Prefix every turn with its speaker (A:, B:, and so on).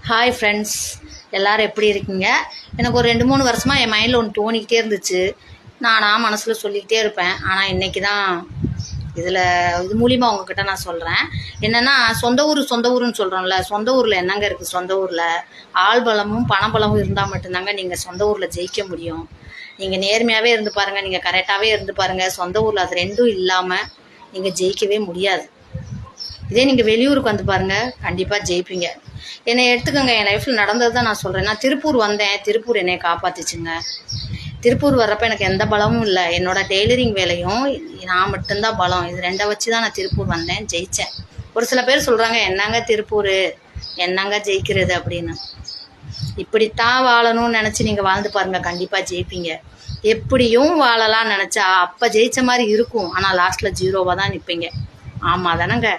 A: Hi friends, எல்லோரும் எப்படி இருக்கீங்க? எனக்கு ஒரு 2-3 வருஷமாக என் மைண்டில் ஒன்று தோணிக்கிட்டே இருந்துச்சு. நானாக மனசில் சொல்லிக்கிட்டே இருப்பேன். ஆனால் இன்றைக்கி தான் இது மூலிமா உங்ககிட்ட நான் சொல்கிறேன். என்னென்னா, சொந்த ஊருன்னு சொல்கிறோம்ல, சொந்த ஊரில் என்னங்க இருக்குது? சொந்த ஊரில் ஆள்பலமும் பணபலமும் இருந்தால் மட்டும்தாங்க நீங்கள் சொந்த ஊரில் ஜெயிக்க முடியும். நீங்கள் நேர்மையாகவே இருந்து பாருங்கள், நீங்கள் கரெக்டாகவே இருந்து பாருங்கள். சொந்த ஊரில் அது ரெண்டும் இல்லாமல் நீங்கள் ஜெயிக்கவே முடியாது. இதே நீங்கள் வெளியூருக்கு வந்து பாருங்கள், கண்டிப்பாக ஜெயிப்பீங்க. என்னை எடுத்துக்கோங்க, என் லைஃப்பில் நடந்தது தான் நான் சொல்கிறேன். நான் திருப்பூர் வந்தேன், திருப்பூர் என்னை காப்பாற்றிச்சுங்க. திருப்பூர் வர்றப்போ எனக்கு எந்த பலமும் இல்லை. என்னோடய டெய்லரிங் வேலையும் நான் மட்டும்தான் பலம். இது ரெண்டை வச்சு தான் நான் திருப்பூர் வந்தேன், ஜெயித்தேன். ஒரு சில பேர் சொல்கிறாங்க, என்னங்க திருப்பூர், என்னங்க ஜெயிக்கிறது அப்படின்னு. இப்படித்தான் வாழணும்னு நினச்சி நீங்கள் வாழ்ந்து பாருங்கள், கண்டிப்பாக ஜெயிப்பீங்க. எப்படியும் வாழலாம்னு நினச்சா அப்போ ஜெயித்த மாதிரி இருக்கும், ஆனால் லாஸ்ட்டில் 0வாக தான் நிற்பீங்க. ஆமாம் தானேங்க?